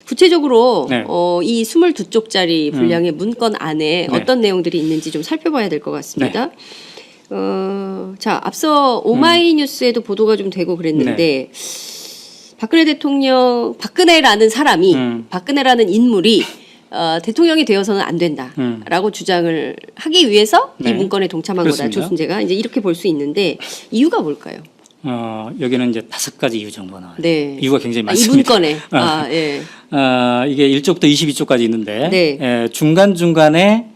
구체적으로 네. 이 22쪽짜리 분량의 문건 안에 네. 어떤 내용들이 있는지 좀 살펴봐야 될 것 같습니다. 네. 자, 앞서 오마이뉴스에도 보도가 좀 되고 그랬는데 박근혜 대통령, 박근혜라는 사람이 박근혜라는 인물이 대통령이 되어서는 안 된다라고 주장을 하기 위해서 네. 이 문건에 동참한 그렇습니다. 거다. 조순재가 이제 이렇게 볼 수 있는데 이유가 뭘까요? 여기는 이제 5가지 이유 정도 나와요. 네. 이유가 굉장히 이 많습니다. 문건에 예. 이게 1쪽부터 22쪽까지 있는데 네. 중간중간에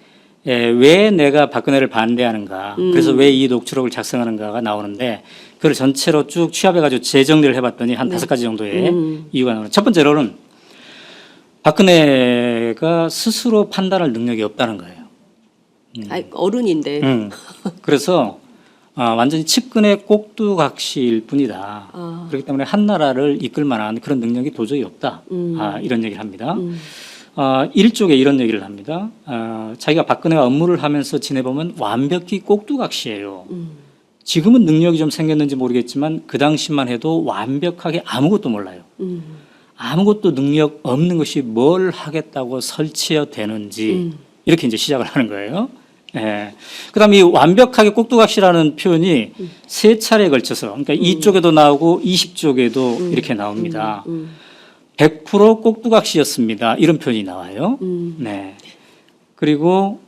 왜 내가 박근혜를 반대하는가, 그래서 왜 이 녹취록을 작성하는가가 나오는데 그걸 전체로 쭉 취합해가지고 재정리를 해봤더니 한 5가지 정도의 이유가 나오는. 첫 번째로는 박근혜가 스스로 판단할 능력이 없다는 거예요. 어른인데. 그래서 완전히 측근의 꼭두각시일 뿐이다. 그렇기 때문에 한 나라를 이끌 만한 그런 능력이 도저히 없다. 이런 얘기를 합니다. 1쪽에 이런 얘기를 합니다. 자기가 박근혜가 업무를 하면서 지내보면 완벽히 꼭두각시예요. 지금은 능력이 좀 생겼는지 모르겠지만 그 당시만 해도 완벽하게 아무것도 몰라요. 아무것도 능력 없는 것이 뭘 하겠다고 설치해야 되는지 이렇게 이제 시작을 하는 거예요. 예. 그다음에 이 완벽하게 꼭두각시라는 표현이 3차례에 걸쳐서, 그러니까 이쪽에도 나오고 20쪽에도 이렇게 나옵니다. 100% 꼭두각시였습니다. 이런 표현이 나와요. 네. 그리고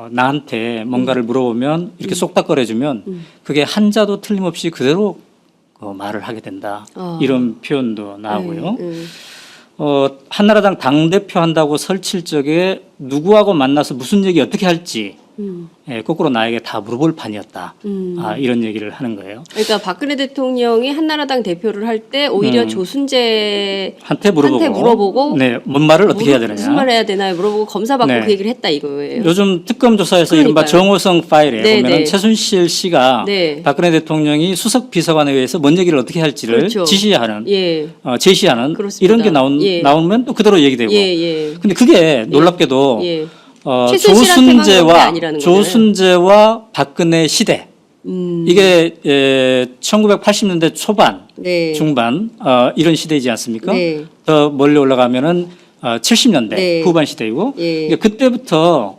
나한테 뭔가를 물어보면 이렇게 쏙닥거려주면 그게 한자도 틀림없이 그대로 말을 하게 된다. 이런 표현도 나오고요. 한나라당 당대표 한다고 설칠 적에 누구하고 만나서 무슨 얘기 어떻게 할지 거꾸로 나에게 다 물어볼 판이었다. 이런 얘기를 하는 거예요. 그러니까 박근혜 대통령이 한나라당 대표를 할 때 오히려 조순재한테 물어보고 네, 뭔 말을 어떻게 해야 되느냐. 무슨 말 해야 되나 물어보고 검사받고 네. 그 얘기를 했다 이거예요. 요즘 특검 조사에서 이른바 정호성 파일에 네, 보면 네. 최순실 씨가 네. 박근혜 대통령이 수석 비서관에 의해서 뭔 얘기를 어떻게 할지를 그렇죠. 지시하는, 예. 제시하는 그렇습니다. 이런 게 예. 나오면 또 그대로 얘기되고. 예. 근데 그게 놀랍게도 예. 최순실한테만 그런 게 아니라는 거잖아요. 조순재와 박근혜 시대 이게 1980년대 초반, 네. 중반 이런 시대이지 않습니까? 네. 더 멀리 올라가면은 70년대 네. 후반 시대이고 예. 그러니까 그때부터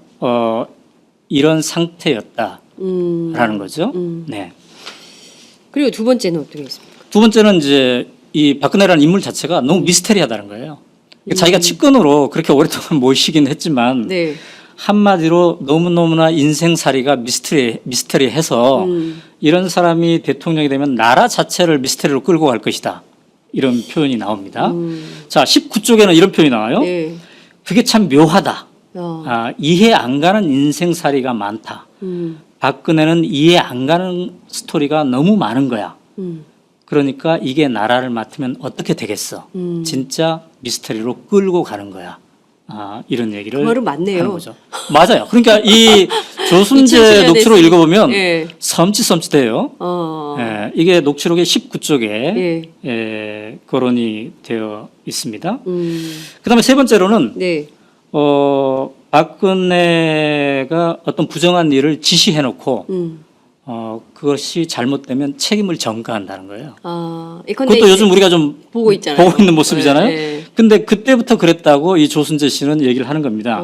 이런 상태였다라는 거죠. 네. 그리고 두 번째는 어떻게 있습니까? 두 번째는 이제 이 박근혜라는 인물 자체가 너무 미스테리하다는 거예요. 자기가 측근으로 그렇게 오랫동안 모시긴 했지만 네. 한마디로 너무너무나 인생살이가 미스테리해서 이런 사람이 대통령이 되면 나라 자체를 미스테리로 끌고 갈 것이다. 이런 표현이 나옵니다. 자, 19쪽에는 이런 표현이 나와요. 네. 그게 참 묘하다. 이해 안 가는 인생살이가 많다. 박근혜는 이해 안 가는 스토리가 너무 많은 거야. 그러니까 이게 나라를 맡으면 어떻게 되겠어? 진짜 미스터리로 끌고 가는 거야. 이런 얘기를 그 말은 맞네요. 하는 거죠. 맞아요. 그러니까 이 조순재 녹취록 읽어보면 예. 섬찟해요. 예, 이게 녹취록의 19쪽에 예. 거론이 되어 있습니다. 그다음에 세 번째로는 네. 박근혜가 어떤 부정한 일을 지시해놓고 그것이 잘못되면 책임을 전가한다는 거예요. 그것도 요즘 우리가 좀 보고 있잖아요. 보고 있는 모습이잖아요. 네. 근데 그때부터 그랬다고 이 조순재 씨는 얘기를 하는 겁니다.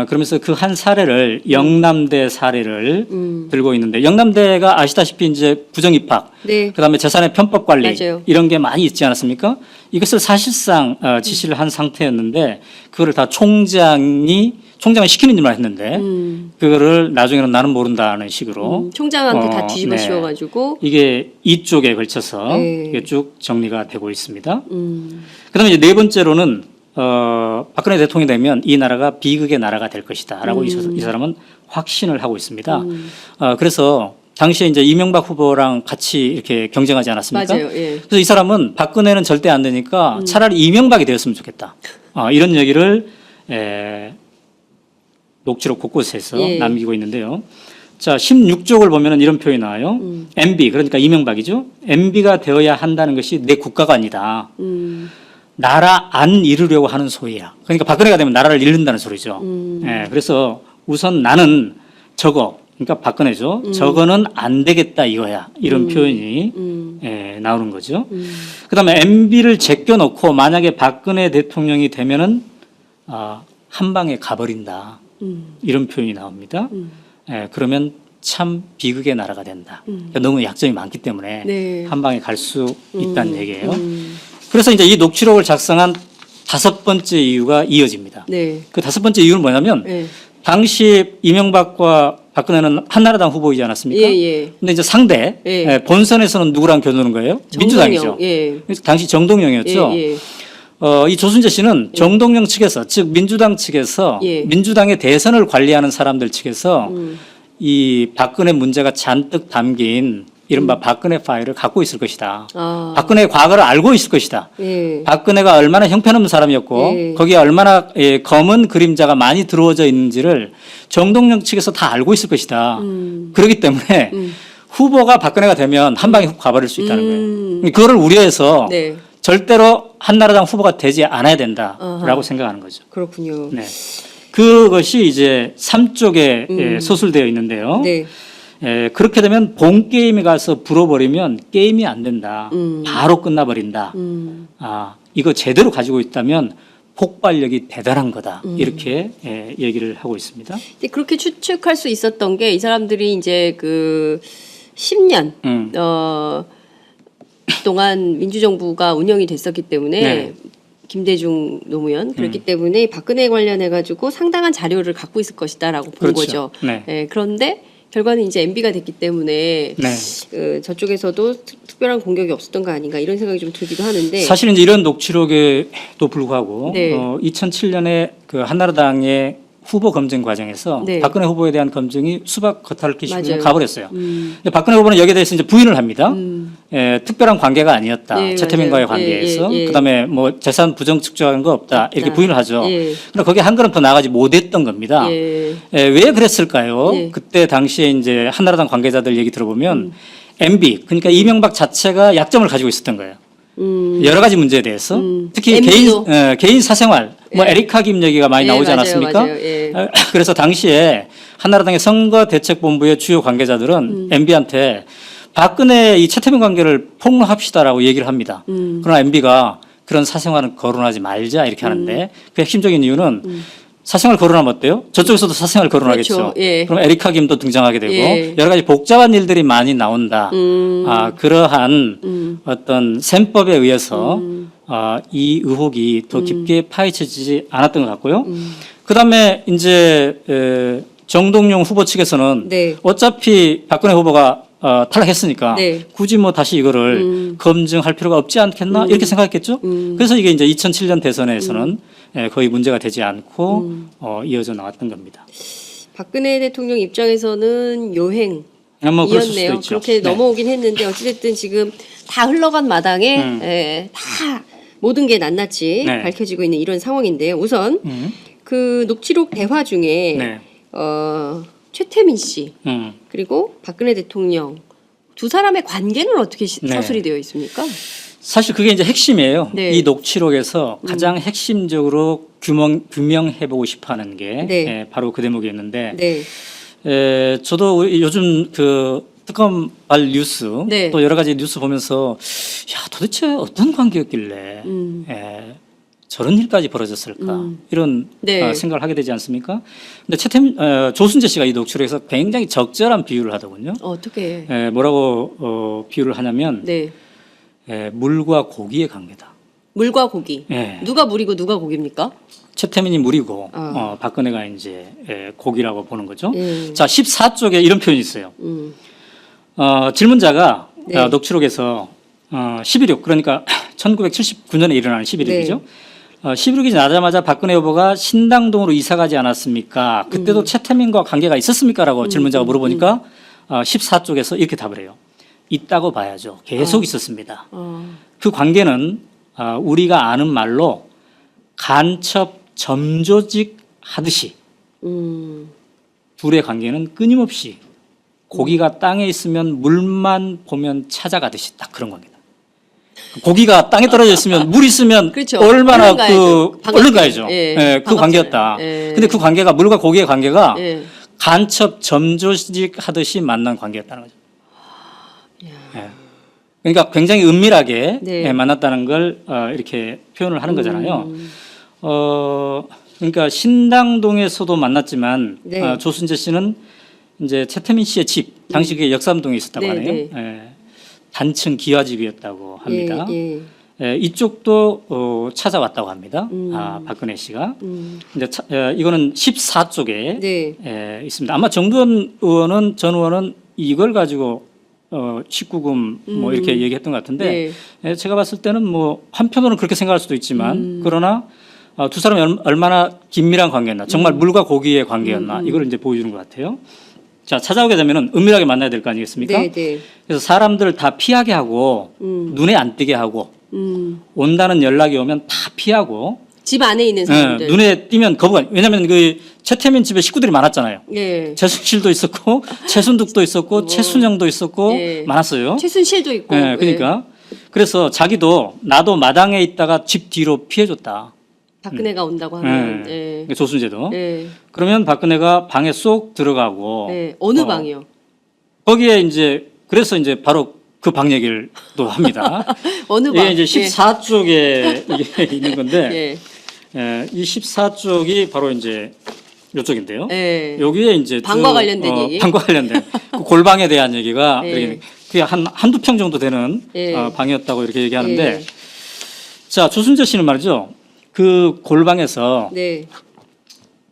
그러면서 그 한 사례를 영남대 사례를 들고 있는데 영남대가 아시다시피 이제 부정 입학, 네. 그다음에 재산의 편법 관리 맞아요. 이런 게 많이 있지 않았습니까? 이것을 사실상 지시를 한 상태였는데 그거를 다 총장이 시키는 일만 했는데 그거를 나중에는 나는 모른다는 식으로 총장한테 다 뒤집어 네. 씌워가지고 이게 이쪽에 걸쳐서 네. 이게 쭉 정리가 되고 있습니다. 그다음에 이제 네 번째로는 박근혜 대통령이 되면 이 나라가 비극의 나라가 될 것이다라고 이 사람은 확신을 하고 있습니다. 그래서 당시에 이제 이명박 후보랑 같이 이렇게 경쟁하지 않았습니까? 맞아요. 예. 그래서 이 사람은 박근혜는 절대 안 되니까 차라리 이명박이 되었으면 좋겠다. 이런 얘기를 녹취록 곳곳에서 예. 남기고 있는데요. 자, 16쪽을 보면 이런 표현이 나와요. MB, 그러니까 이명박이죠. MB가 되어야 한다는 것이 내 국가가 아니다. 나라 안 잃으려고 하는 소리야. 그러니까 박근혜가 되면 나라를 잃는다는 소리죠. 그래서 우선 나는 그러니까 박근혜죠. 저거는 안 되겠다 이거야. 이런 표현이 나오는 거죠. 그다음에 MB를 제껴놓고 만약에 박근혜 대통령이 되면은 한 방에 가버린다. 이런 표현이 나옵니다. 그러면 참 비극의 나라가 된다. 그러니까 너무 약점이 많기 때문에 네. 한 방에 갈 수 있다는 얘기예요. 그래서 이제 이 녹취록을 작성한 5번째 이유가 이어집니다. 네. 그 5번째 이유는 뭐냐면 네. 당시 이명박과 박근혜는 한나라당 후보이지 않았습니까? 예, 예. 근데 이제 상대 예. 본선에서는 누구랑 겨누는 거예요? 민주당이죠. 예. 그래서 당시 정동영이었죠. 예, 예. 이 조순재 씨는 정동영 측에서 즉 민주당 측에서 예. 민주당의 대선을 관리하는 사람들 측에서 이 박근혜 문제가 잔뜩 담긴 이른바 박근혜 파일을 갖고 있을 것이다. 박근혜의 과거를 알고 있을 것이다. 예. 박근혜가 얼마나 형편없는 사람이었고 예. 거기에 얼마나 검은 그림자가 많이 들어오져 있는지를 정동영 측에서 다 알고 있을 것이다. 그렇기 때문에 후보가 박근혜가 되면 한 방에 훅 가버릴 수 있다는 거예요. 그거를 우려해서 네. 절대로 한나라당 후보가 되지 않아야 된다라고 생각하는 거죠. 그렇군요. 네. 그것이 이제 3쪽에 소술되어 있는데요. 네. 그렇게 되면 본 게임에 가서 불어버리면 게임이 안 된다. 바로 끝나버린다. 이거 제대로 가지고 있다면 폭발력이 대단한 거다. 이렇게 얘기를 하고 있습니다. 근데 그렇게 추측할 수 있었던 게 이 사람들이 이제 그 10년 동안 민주정부가 운영이 됐었기 때문에 네. 김대중 노무현 그렇기 때문에 박근혜 관련해 가지고 상당한 자료를 갖고 있을 것이다라고 본 그렇죠. 거죠. 네. 그런데 결과는 이제 MB가 됐기 때문에 네. 저쪽에서도 특별한 공격이 없었던 거 아닌가 이런 생각이 좀 들기도 하는데 사실 이제 이런 녹취록에도 불구하고 네. 2007년에 그 한나라당의 후보 검증 과정에서 네. 박근혜 후보에 대한 검증이 수박 겉핥기 맞아요. 식으로 가버렸어요. 근데 박근혜 후보는 여기에 대해서 이제 부인을 합니다. 특별한 관계가 아니었다. 네, 최태민과의 맞아요. 관계에서. 예. 그다음에 뭐 재산 부정 측정한 거 없다. 이렇게 부인을 하죠. 예. 그러나 거기에 한 걸음 더 나가지 못했던 겁니다. 예. 왜 그랬을까요? 예. 그때 당시에 이제 한나라당 관계자들 얘기 들어보면 MB 그러니까 이명박 자체가 약점을 가지고 있었던 거예요. 여러 가지 문제에 대해서 특히 MB도. 개인 사생활 뭐 에리카 김 얘기가 많이 예, 나오지 맞아요, 않았습니까? 맞아요. 예. 그래서 당시에 한나라당의 선거대책본부의 주요 관계자들은 MB한테 박근혜 이 최태민 관계를 폭로합시다라고 얘기를 합니다. 그러나 MB가 그런 사생활은 거론하지 말자 이렇게 하는데 그 핵심적인 이유는 사생활 거론하면 어때요? 저쪽에서도 사생활 거론하겠죠. 그렇죠. 예. 그럼 에리카 김도 등장하게 되고 예. 여러 가지 복잡한 일들이 많이 나온다. 그러한 어떤 셈법에 의해서 이 의혹이 더 깊게 파헤쳐지지 않았던 것 같고요. 그다음에 이제 정동영 후보 측에서는 네. 어차피 박근혜 후보가 탈락했으니까 네. 굳이 뭐 다시 이거를 검증할 필요가 없지 않겠나 이렇게 생각했겠죠. 그래서 이게 이제 2007년 대선에서는 거의 문제가 되지 않고 이어져 나왔던 겁니다. 박근혜 대통령 입장에서는 요행 뭐 그럴 수도 이었네요. 있죠. 그렇게 네. 넘어오긴 했는데 어찌됐든 지금 다 흘러간 마당에 다 모든 게 낱낱이 네. 밝혀지고 있는 이런 상황인데요. 우선 그 녹취록 대화 중에 네. 최태민 씨 음. 그리고 박근혜 대통령 두 사람의 관계는 어떻게 네. 서술이 되어 있습니까? 사실 그게 이제 핵심이에요. 네. 이 녹취록에서 가장 핵심적으로 규명해보고 싶어하는 게 네. 바로 그 대목이었는데 네. 저도 요즘 그 특검발 뉴스 네. 또 여러 가지 뉴스 보면서 야 도대체 어떤 관계였길래 저런 일까지 벌어졌을까 이런 네. 생각을 하게 되지 않습니까? 근데 조순재 씨가 이 녹취록에서 굉장히 적절한 비유를 하더군요. 어떻게? 뭐라고 비유를 하냐면 네. 물과 고기의 관계다. 물과 고기. 예. 누가 물이고 누가 고기입니까? 최태민이 물이고 박근혜가 이제 고기라고 보는 거죠. 예. 자 14쪽에 이런 표현이 있어요. 질문자가 네. 녹취록에서 11.6 그러니까 1979년에 일어나는 11.6이죠. 11.6이 나자마자 박근혜 후보가 신당동으로 이사 가지 않았습니까? 그때도 최태민과 관계가 있었습니까? 라고 질문자가 물어보니까 14쪽에서 이렇게 답을 해요. 있다고 봐야죠. 계속 있었습니다. 그 관계는 우리가 아는 말로 간첩 점조직 하듯이 둘의 관계는 끊임없이 고기가 땅에 있으면 물만 보면 찾아가듯이 딱 그런 겁니다. 고기가 땅에 떨어져 있으면 물 있으면 그렇죠. 얼마나 얼른 가야죠. 얼른 가야죠. 예, 그 관계였다. 예. 근데 그 관계가 물과 고기의 관계가 예. 간첩 점조직 하듯이 만난 관계였다는 거죠. 예. 그러니까 굉장히 은밀하게 네. 예, 만났다는 걸 이렇게 표현을 하는 거잖아요. 그러니까 신당동에서도 만났지만 네. 조순재 씨는 이제 최태민 씨의 집, 당시 그게 역삼동에 있었다고 네, 하네요. 네. 예. 단층 기와집이었다고 합니다. 예, 예. 예, 이쪽도 찾아왔다고 합니다. 박근혜 씨가. 이제 이거는 14쪽에 네. 예, 있습니다. 아마 정두원 의원은 전 의원은 이걸 가지고 19금 뭐 이렇게 얘기했던 것 같은데 네. 예, 제가 봤을 때는 뭐 한편으로는 그렇게 생각할 수도 있지만 그러나 두 사람이 얼마나 긴밀한 관계였나, 정말 물과 고기의 관계였나 이걸 이제 보여주는 것 같아요. 자, 찾아오게 되면은 은밀하게 만나야 될 거 아니겠습니까? 네, 네. 그래서 사람들 다 피하게 하고 눈에 안 띄게 하고 온다는 연락이 오면 다 피하고 집 안에 있는 예, 사람들. 눈에 띄면 거부가. 왜냐하면 그 최태민 집에 식구들이 많았잖아요. 예. 최순실도 있었고 최순득도 있었고 최순영도 있었고 예. 많았어요. 최순실도 있고. 예, 그러니까 그래서 자기도 나도 마당에 있다가 집 뒤로 피해줬다. 박근혜가 온다고 하면. 예. 조순재도. 예. 그러면 박근혜가 방에 쏙 들어가고 예. 어느 방이요? 거기에 이제 그래서 이제 바로 그 방 얘기를 또 합니다. 어느 방? 이게 이제 14쪽에 이게 있는 건데 예. 이 14쪽이 바로 이제 이쪽인데요. 예. 여기에 이제 방과 관련된 얘기? 방과 관련된 그 골방에 대한 얘기가 예. 그게 한두 평 정도 되는 예. 방이었다고 이렇게 얘기하는데 예. 자, 조순재 씨는 말이죠. 그 골방에서 네.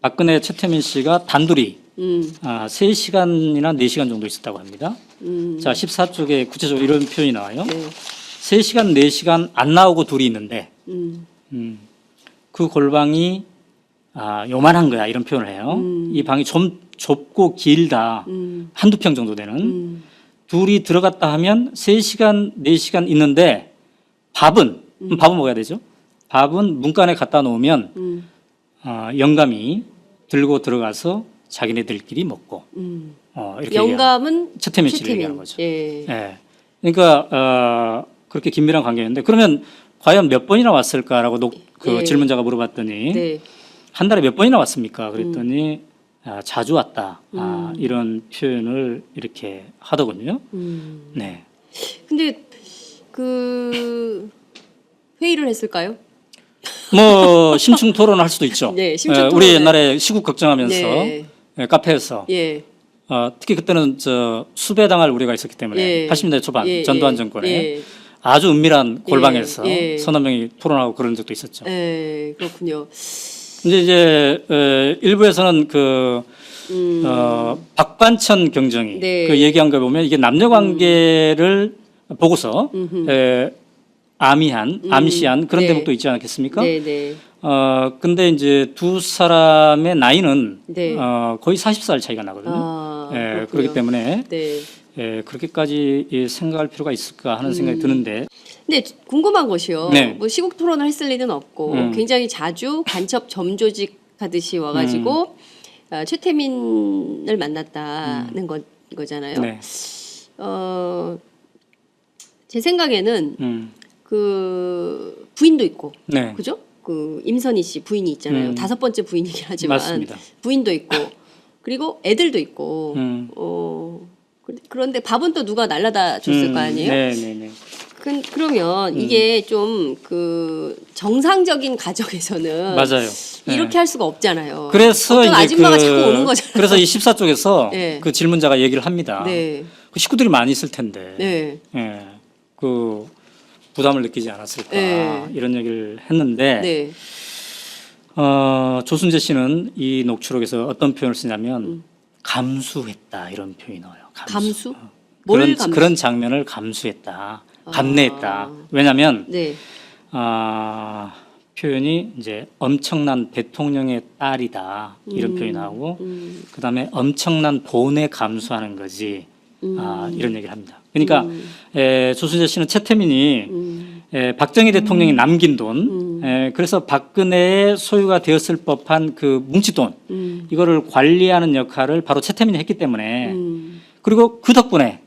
박근혜 최태민 씨가 단둘이 3시간이나 4시간 정도 있었다고 합니다. 자, 14쪽에 구체적으로 이런 표현이 나와요. 네. 3시간, 4시간 안 나오고 둘이 있는데 그 골방이 요만한 거야 이런 표현을 해요. 이 방이 좀 좁고 길다. 한두 평 정도 되는. 둘이 들어갔다 하면 3시간, 4시간 있는데 밥은 먹어야 되죠. 밥은 문간에 갖다 놓으면 영감이 들고 들어가서 자기네들끼리 먹고 이렇게 영감은 최태민 씨를 얘기하는 거죠. 예. 예. 그러니까 그렇게 긴밀한 관계였는데 그러면 과연 몇 번이나 왔을까라고 예. 질문자가 물어봤더니 네. 한 달에 몇 번이나 왔습니까? 그랬더니 자주 왔다. 이런 표현을 이렇게 하더군요. 네. 근데 그 회의를 했을까요? 뭐 심층 토론을 할 수도 있죠. 네, 심층 우리 토론을. 옛날에 시국 걱정하면서 네. 카페에서 예. 특히 그때는 수배당할 우리가 있었기 때문에 예. 80년대 초반 예, 전두환 예, 정권에 예. 아주 은밀한 골방에서 예. 서너 명이 토론하고 그런 적도 있었죠. 예, 그렇군요. 근데 이제 일부에서는 박관천 경정이 네. 그 얘기한 거 보면 이게 남녀 관계를 보고서 암시한 그런 네. 대목도 있지 않겠습니까? 네, 네. 근데 이제 두 사람의 나이는 네. 거의 40살 차이가 나거든요. 그렇군요. 그렇기 때문에 네. 그렇게까지 생각할 필요가 있을까 하는 생각이 드는데. 근데 궁금한 것이요. 네. 뭐 시국 토론을 했을 리는 없고 굉장히 자주 간첩 점조직 하듯이 와가지고 최태민을 만났다는 거잖아요. 네. 제 생각에는 그 부인도 있고, 네. 그죠? 그 임선희 씨 부인이 있잖아요. 5번째 부인이긴 하지만 맞습니다. 부인도 있고, 그리고 애들도 있고. 그런데 밥은 또 누가 날라다 줬을 거 아니에요? 네. 그러면 이게 좀 그 정상적인 가정에서는 맞아요. 이렇게 할 수가 없잖아요. 그래서 어떤 이제 아줌마가 자꾸 오는 거잖아요. 그래서 이 14쪽에서 네. 그 질문자가 얘기를 합니다. 네. 그 식구들이 많이 있을 텐데. 네. 그 부담을 느끼지 않았을까 네. 이런 얘기를 했는데 네. 조순재 씨는 이 녹취록에서 어떤 표현을 쓰냐면 감수했다 이런 표현이 나와요. 감수? 뭘 감수? 그런 장면을 감수했다, 감내했다. 왜냐하면 네. 표현이 이제 엄청난 대통령의 딸이다 이런 표현이 나오고 그다음에 엄청난 본에 감수하는 거지 이런 얘기를 합니다. 그러니까 조순재 씨는 최태민이 박정희 대통령이 남긴 돈, 그래서 박근혜의 소유가 되었을 법한 그 뭉치돈, 이거를 관리하는 역할을 바로 최태민이 했기 때문에 그리고 그 덕분에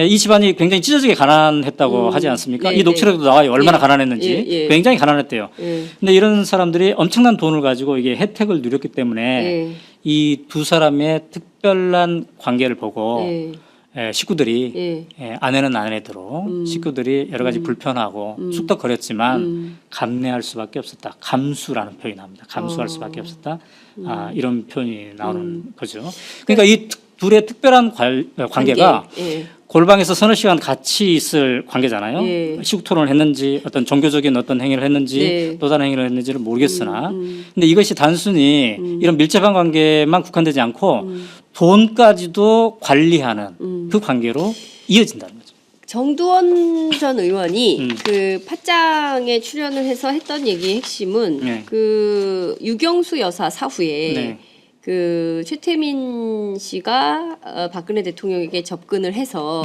이 집안이 굉장히 찢어지게 가난했다고 하지 않습니까? 이 녹취록도 나와요. 얼마나 가난했는지. 굉장히 가난했대요. 근데 이런 사람들이 엄청난 돈을 가지고 이게 혜택을 누렸기 때문에 이 두 사람의 특별한 관계를 보고 식구들이 아내는 아내대로 식구들이 여러 가지 불편하고 쑥덕거렸지만 감내할 수밖에 없었다. 감수라는 표현이 나옵니다. 감수할 수밖에 없었다. 이런 표현이 나오는 거죠. 그러니까 이 둘의 특별한 관계가 골방에서 서너 시간 같이 있을 관계잖아요. 시국 토론을 했는지 어떤 종교적인 어떤 행위를 했는지 또 다른 행위를 했는지를 모르겠으나 근데 이것이 단순히 이런 밀접한 관계만 국한되지 않고 돈까지도 관리하는 그 관계로 이어진다는 거죠. 정두원 전 의원이 그 팟짱에 출연을 해서 했던 얘기의 핵심은 그 유경수 여사 사후에 그 최태민 씨가 박근혜 대통령에게 접근을 해서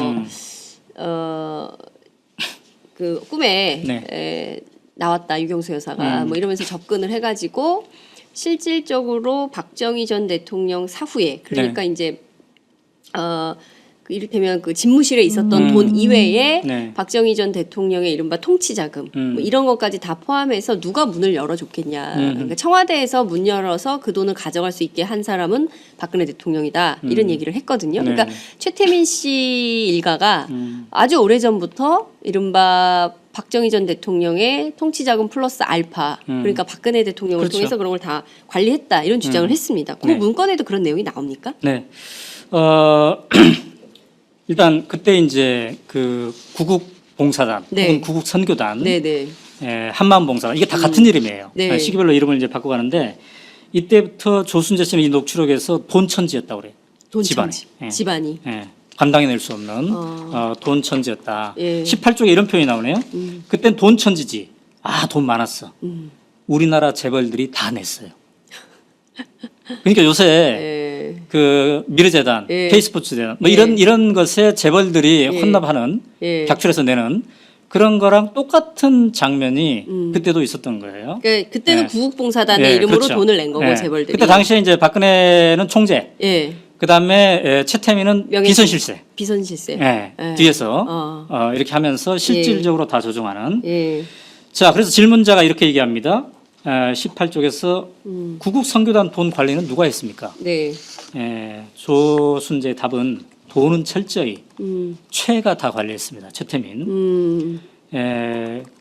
그 꿈에 나왔다 유경수 여사가 뭐 이러면서 접근을 해가지고 실질적으로 박정희 전 대통령 사후에 그러니까 이제 그 이를테면 그 집무실에 있었던 돈 이외에 박정희 전 대통령의 이른바 통치자금 뭐 이런 것까지 다 포함해서 누가 문을 열어줬겠냐. 그러니까 청와대에서 문 열어서 그 돈을 가져갈 수 있게 한 사람은 박근혜 대통령이다. 이런 얘기를 했거든요. 그러니까 최태민 씨 일가가 아주 오래전부터 이른바 박정희 전 대통령의 통치자금 플러스 알파 그러니까 박근혜 대통령을 통해서 그런 걸 다 관리했다. 이런 주장을 했습니다. 그 문건에도 그런 내용이 나옵니까? 네. 일단 그때 이제 그 구국 봉사단 혹은 구국 선교단, 한마음 봉사단 이게 다 같은 이름이에요. 시기별로 이름을 이제 바꿔가는데 이때부터 조순재 씨는 이 녹취록에서 돈천지였다고 그래요. 돈천지. 집안이. 감당해낼 수 없는 돈천지였다. 18쪽에 이런 표현이 나오네요. 그땐 돈천지지. 돈 많았어. 우리나라 재벌들이 다 냈어요. 그러니까 요새 그 미르재단, K스포츠재단 뭐 이런 것에 재벌들이 혼납하는 객출해서 내는 그런 거랑 똑같은 장면이 그때도 있었던 거예요. 그러니까 그때는 구국봉사단의 이름으로 돈을 낸 거고 재벌들이. 그때 당시에 이제 박근혜는 총재, 그다음에 최태민은 비선실세. 뒤에서 이렇게 하면서 실질적으로 다 조종하는. 자, 그래서 질문자가 이렇게 얘기합니다. 18쪽에서 구국 선교단 돈 관리는 누가 했습니까? 조순재의 답은 돈은 철저히 최가 다 관리했습니다. 최태민.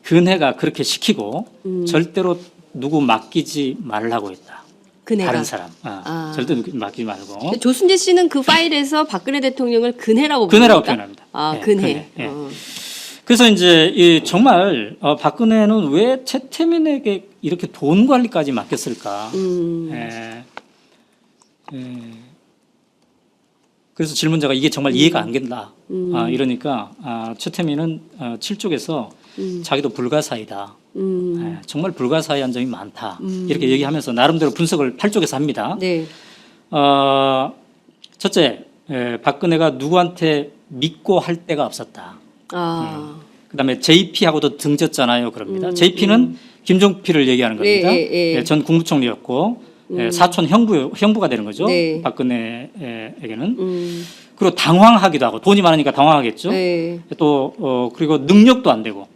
근혜가 그렇게 시키고 절대로 누구 맡기지 말라고 했다. 근혜가. 다른 사람. 절대 누구 맡기지 말고. 조순재 씨는 그 파일에서 박근혜 대통령을 근혜라고 표현합니다. 근혜. 그래서 이제 정말 박근혜는 왜 최태민에게 이렇게 돈 관리까지 맡겼을까? 그래서 질문자가 이게 정말 이해가 안 된다. 이러니까 최태민은 7쪽에서 자기도 불가사의다. 정말 불가사의한 점이 많다. 이렇게 얘기하면서 나름대로 분석을 8쪽에서 합니다. 첫째, 박근혜가 누구한테 믿고 할 데가 없었다. 그다음에 JP하고도 등졌잖아요. 그럽니다. JP는 김종필을 얘기하는 겁니다. 전 국무총리였고 사촌 형부가 되는 거죠. 박근혜에게는. 그리고 당황하기도 하고 돈이 많으니까 당황하겠죠. 또 그리고 능력도 안 되고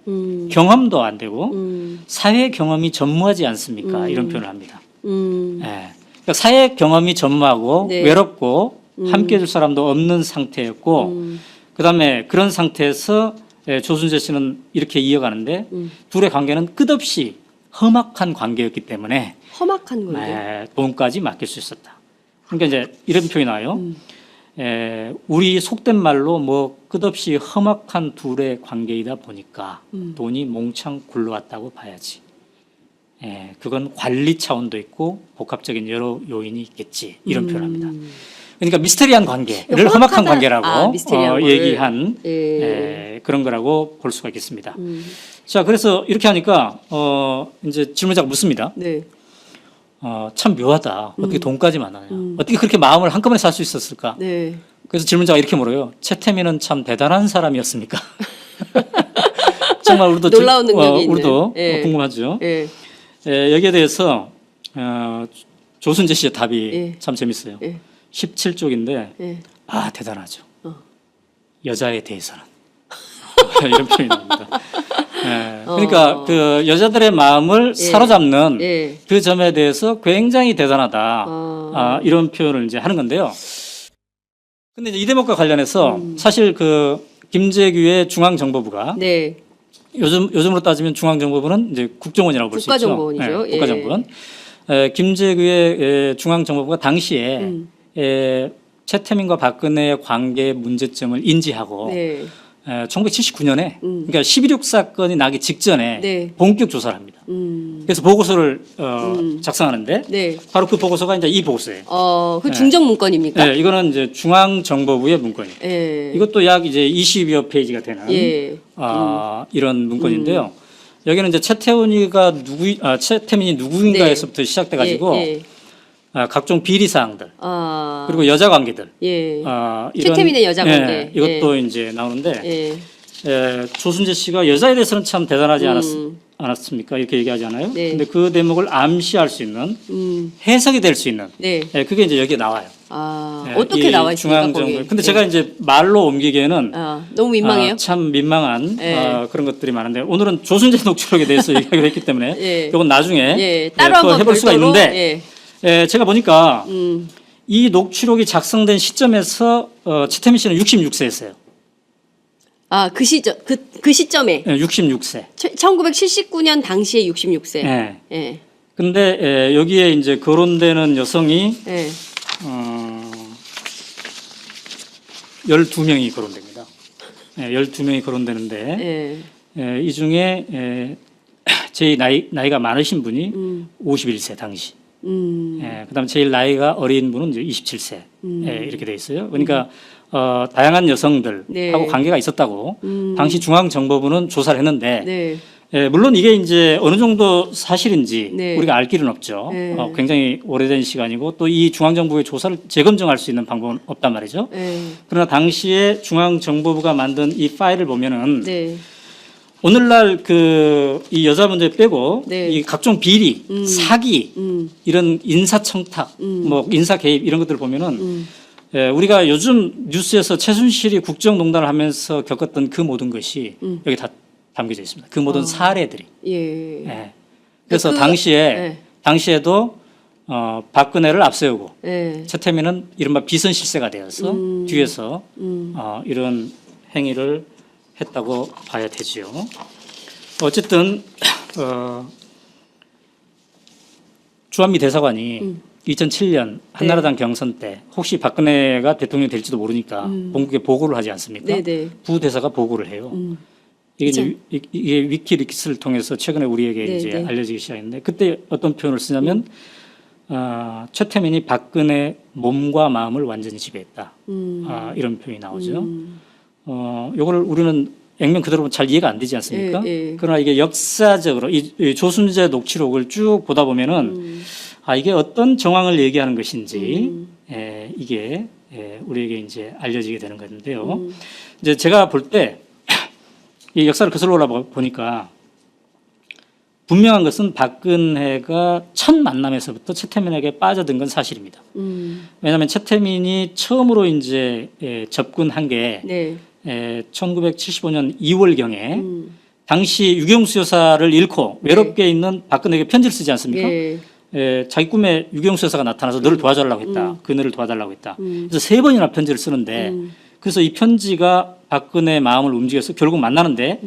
경험도 안 되고 사회 경험이 전무하지 않습니까? 이런 표현을 합니다. 그러니까 사회 경험이 전무하고 외롭고 함께 해줄 사람도 없는 상태였고 그다음에 그런 상태에서 조순재 씨는 이렇게 이어가는데 둘의 관계는 끝없이 험악한 관계였기 때문에 험악한 관계. 돈까지 맡길 수 있었다. 그러니까 이제 이런 표현이 나와요. 우리 속된 말로 뭐 끝없이 험악한 둘의 관계이다 보니까 돈이 몽창 굴러왔다고 봐야지. 그건 관리 차원도 있고 복합적인 여러 요인이 있겠지. 이런 표현합니다. 그러니까 미스테리한 관계를 험악한 관계라고 얘기한 그런 거라고 볼 수가 있겠습니다. 자, 그래서 이렇게 하니까 이제 질문자가 묻습니다. 참 묘하다. 어떻게 돈까지 만나냐. 어떻게 그렇게 마음을 한꺼번에 살 수 있었을까. 그래서 질문자가 이렇게 물어요. 최태민은 참 대단한 사람이었습니까? 정말 우리도 놀라운 능력이 있는. 우리도 궁금하죠. 여기에 대해서 조순재 씨의 답이 참 재밌어요. 17쪽인데 대단하죠. 여자에 대해서는 이런 표현이 나옵니다. 그러니까 그 여자들의 마음을 사로잡는 그 점에 대해서 굉장히 대단하다. 이런 표현을 이제 하는 건데요. 근데 이제 이 대목과 관련해서 사실 그 김재규의 중앙정보부가 요즘으로 따지면 중앙정보부는 이제 국정원이라고 볼 수 있죠. 국가정보원이죠. 국가정보원. 김재규의 중앙정보부가 당시에 최태민과 박근혜의 관계 문제점을 인지하고 1979년에 그러니까 12.6 사건이 나기 직전에 본격 조사를 합니다. 그래서 보고서를 작성하는데 바로 그 보고서가 이제 이 보고서예요. 그 중정 문건입니까? 네, 이거는 이제 중앙정보부의 문건이에요. 이것도 약 이제 20여 페이지가 되는 이런 문건인데요. 여기는 이제 최태민이 누구인가에서부터 시작돼 가지고 각종 비리 사항들 그리고 여자 관계들 최태민의 여자 관계 이것도 이제 나오는데 조순재 씨가 여자에 대해서는 참 대단하지 않았습니까? 이렇게 얘기하잖아요. 근데 그 대목을 암시할 수 있는 해석이 될 수 있는 그게 이제 여기에 나와요. 어떻게 나와 있습니까? 거기. 근데 제가 이제 말로 옮기기에는 너무 민망해요. 참 민망한 그런 것들이 많은데 오늘은 조순재 녹취록에 대해서 얘기하기로 했기 때문에 이건 나중에 따로 또 한번 해볼 수가 별도로, 있는데 제가 보니까 이 녹취록이 작성된 시점에서 최태민 씨는 66세였어요. 그 시점 그 시점에 66세. 1979년 당시에 66세. 근데 여기에 이제 거론되는 여성이 12명이 거론됩니다. 12명이 거론되는데 이 중에 제일 나이가 많으신 분이 51세 당시. 그다음에 제일 나이가 어린 분은 이제 27세 이렇게 돼 있어요. 그러니까 다양한 여성들하고 관계가 있었다고 당시 중앙정보부는 조사를 했는데 물론 이게 이제 어느 정도 사실인지 우리가 알 길은 없죠. 굉장히 오래된 시간이고 또 이 중앙정보부의 조사를 재검증할 수 있는 방법은 없단 말이죠. 그러나 당시에 중앙정보부가 만든 이 파일을 보면은 오늘날 이 여자 문제 빼고 이 각종 비리, 사기 이런 인사청탁, 뭐 인사 개입 이런 것들을 보면은 우리가 요즘 뉴스에서 최순실이 국정농단을 하면서 겪었던 그 모든 것이 여기 다 담겨져 있습니다. 그 모든 사례들이. 그래서 당시에도 박근혜를 앞세우고 최태민은 이른바 비선실세가 되어서 뒤에서 이런 행위를 했다고 봐야 되지요. 어쨌든 주한미 대사관이 2007년 한나라당 경선 때 혹시 박근혜가 대통령이 될지도 모르니까 본국에 보고를 하지 않습니까? 부대사가 보고를 해요. 이게 위키리크스를 통해서 최근에 우리에게 이제 알려지기 시작했는데 그때 어떤 표현을 쓰냐면 최태민이 박근혜 몸과 마음을 완전히 지배했다. 이런 표현이 나오죠. 요거를 우리는 액면 그대로 잘 이해가 안 되지 않습니까? 그러나 이게 역사적으로 이 조순재 녹취록을 쭉 보다 보면은 이게 어떤 정황을 얘기하는 것인지 이게 우리에게 이제 알려지게 되는 건데요. 이제 제가 볼 때 이 역사를 거슬러 올라보니까 분명한 것은 박근혜가 첫 만남에서부터 최태민에게 빠져든 건 사실입니다. 왜냐하면 최태민이 처음으로 이제 접근한 게 1975년 2월경에 당시 유경수 여사를 잃고 외롭게 있는 박근혜에게 편지를 쓰지 않습니까? 자기 꿈에 유경수 여사가 나타나서 너를 도와달라고 했다. 그녀를 도와달라고 했다. 그래서 3번이나 편지를 쓰는데 그래서 이 편지가 박근혜의 마음을 움직여서 결국 만나는데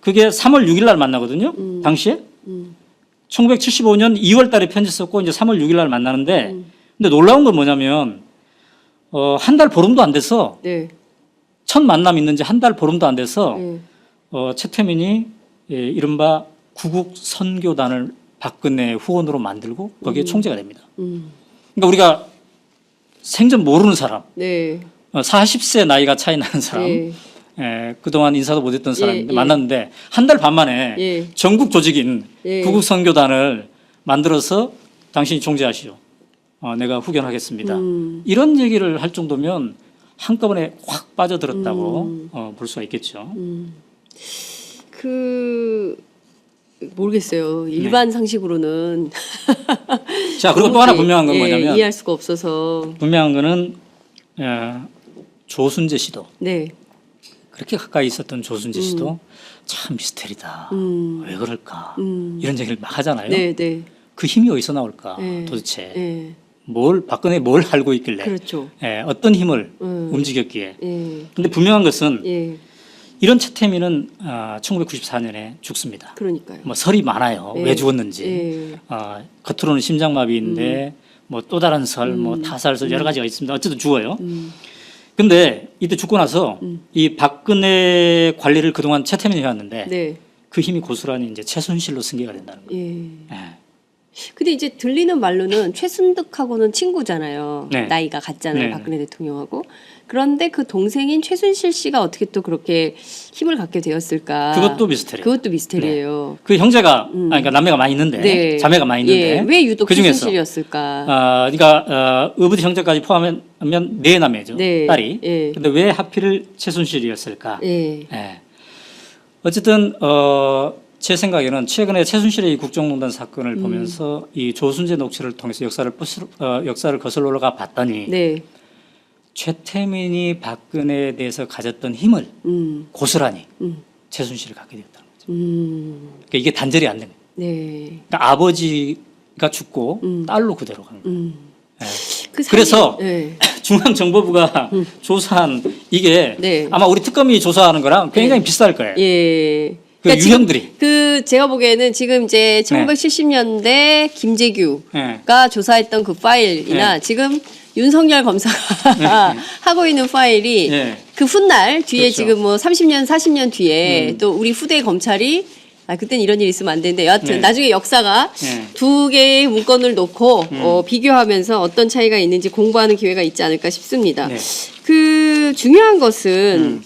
그게 3월 6일 날 만나거든요. 당시에 1975년 2월 달에 편지 썼고 이제 3월 6일 날 만나는데 근데 놀라운 건 뭐냐면 한 달 보름도 안 돼서 첫 만남 있는 지 한 달 보름도 안 돼서 최태민이 이른바 구국 선교단을 박근혜 후원으로 만들고 거기에 총재가 됩니다. 그러니까 우리가 생전 모르는 사람, 40세 나이가 차이 나는 사람, 그동안 인사도 못했던 사람인데 만났는데 한 달 반 만에 전국 조직인 구국 선교단을 만들어서 당신이 총재하시오. 내가 후견하겠습니다. 이런 얘기를 할 정도면 한꺼번에 확 빠져들었다고 볼 수가 있겠죠. 모르겠어요. 일반 상식으로는 자, 그리고 또 하나 분명한 건 뭐냐면 이해할 수가 없어서 분명한 거는 조순재 씨도 그렇게 가까이 있었던 조순재 씨도 참 미스테리다. 왜 그럴까? 이런 얘기를 막 하잖아요. 네, 네. 그 힘이 어디서 나올까? 네. 도대체 네. 박근혜 뭘 알고 있길래? 그렇죠. 예, 어떤 힘을 움직였기에? 예. 근데 분명한 것은 예. 이런 최태민은 1994년에 죽습니다. 그러니까요. 뭐 설이 많아요. 예. 왜 죽었는지. 예. 겉으로는 심장마비인데 뭐 또 다른 설, 뭐 타살설 여러 가지가 있습니다. 어쨌든 죽어요. 근데 이때 죽고 나서 이 박근혜 관리를 그동안 최태민이 해왔는데 네. 그 힘이 고스란히 이제 최순실로 승계가 된다는 거예요. 예. 예. 근데 이제 들리는 말로는 최순득하고는 친구잖아요. 네. 나이가 같잖아요. 네. 박근혜 대통령하고. 그런데 그 동생인 최순실 씨가 어떻게 또 그렇게 힘을 갖게 되었을까? 그것도 미스터리예요. 그것도 미스터리예요. 그 형제가 그러니까 남매가 많이 있는데 네. 자매가 많이 있는데 예. 왜 유독 그중에서 최순실이었을까? 그러니까 의붓이 형제까지 포함하면 네 남매죠. 네. 딸이. 예. 근데 왜 하필 최순실이었을까? 예. 예. 어쨌든 제 생각에는 최근에 최순실의 이 국정농단 사건을 보면서 이 조순재 녹취를 통해서 역사를 거슬러 올라가 봤더니 네. 최태민이 박근혜에 대해서 가졌던 힘을 고스란히 음. 최순실이 갖게 되었다는 거죠. 음. 그러니까 이게 단절이 안 되는 거예요. 네. 그러니까 아버지가 죽고 딸로 그대로 간 거예요. 예. 그래서 중앙정보부가 조사한 이게 네. 아마 우리 특검이 조사하는 거랑 굉장히 비슷할 거예요. 예. 그 유형들이. 제가 보기에는 지금 이제 1970년대 김재규가 네. 조사했던 그 파일이나 네. 지금 윤석열 검사가 하고 있는 파일이 네. 그 훗날 뒤에 그렇죠. 지금 뭐 30년, 40년 뒤에 또 우리 후대 검찰이 그땐 이런 일 있으면 안 되는데 여하튼 네. 나중에 역사가 네. 두 개의 문건을 놓고 비교하면서 어떤 차이가 있는지 공부하는 기회가 있지 않을까 싶습니다. 네. 그 중요한 것은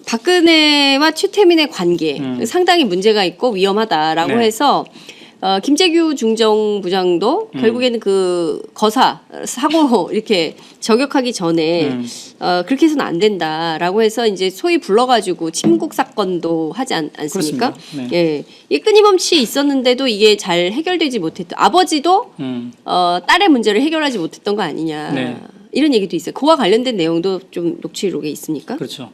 박근혜와 최태민의 관계 상당히 문제가 있고 위험하다라고 네. 해서 김재규 중정부장도 결국에는 그 거사 사고 이렇게 저격하기 전에 그렇게 해서는 안 된다라고 해서 이제 소위 불러가지고 침국 사건도 하지 않습니까? 그렇습니다. 네. 예, 이 끊임없이 있었는데도 이게 잘 해결되지 못했던 아버지도 딸의 문제를 해결하지 못했던 거 아니냐. 네. 이런 얘기도 있어요. 그와 관련된 내용도 좀 녹취록에 있습니까? 그렇죠.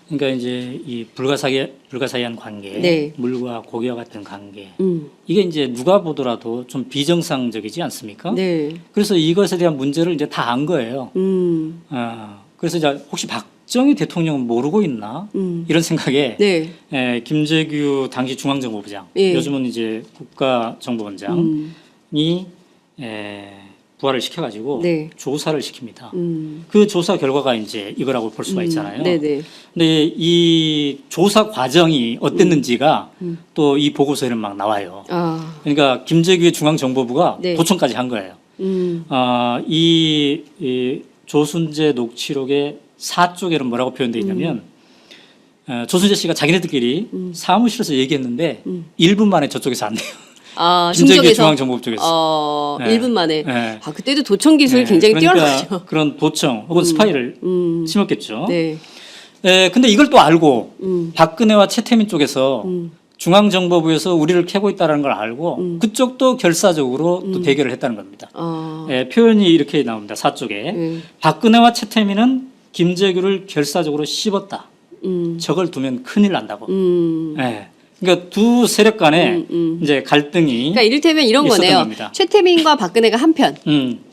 그러니까 이제 이 불가사의한 관계, 네. 물과 고기와 같은 관계, 음. 이게 이제 누가 보더라도 좀 비정상적이지 않습니까? 네. 그래서 이것에 대한 문제를 이제 다 안 거예요. 그래서 이제 혹시 박정희 대통령은 모르고 있나 이런 생각에 네. 김재규 당시 중앙정보부장, 예. 요즘은 이제 국가정보원장이 부활을 시켜가지고 네. 조사를 시킵니다. 그 조사 결과가 이제 이거라고 볼 수가 있잖아요. 네네. 근데 이 조사 과정이 어땠는지가 또 이 보고서에는 막 나와요. 아. 그러니까 김재규의 중앙정보부가 네. 도청까지 한 거예요. 이 조순재 녹취록의 4쪽에는 뭐라고 표현되어 있냐면 조순재 씨가 자기네들끼리 사무실에서 얘기했는데 1분 만에 저쪽에서 안 돼요. 김재규 중정에서 중앙정보부 쪽에서. 네. 1분 만에. 네. 그때도 도청 기술이 네. 굉장히 그러니까 뛰어나죠. 그런 도청 혹은 스파이를 심었겠죠. 네. 근데 이걸 또 알고 박근혜와 최태민 쪽에서 중앙정보부에서 우리를 캐고 있다는 걸 알고 그쪽도 결사적으로 또 대결을 했다는 겁니다. 표현이 이렇게 나옵니다. 4쪽에. 박근혜와 최태민은 김재규를 결사적으로 씹었다. 저걸 두면 큰일 난다고. 그러니까 두 세력 간에 이제 갈등이 그러니까 이를테면 이런 있었던 거네요. 겁니다. 최태민과 박근혜가 한편,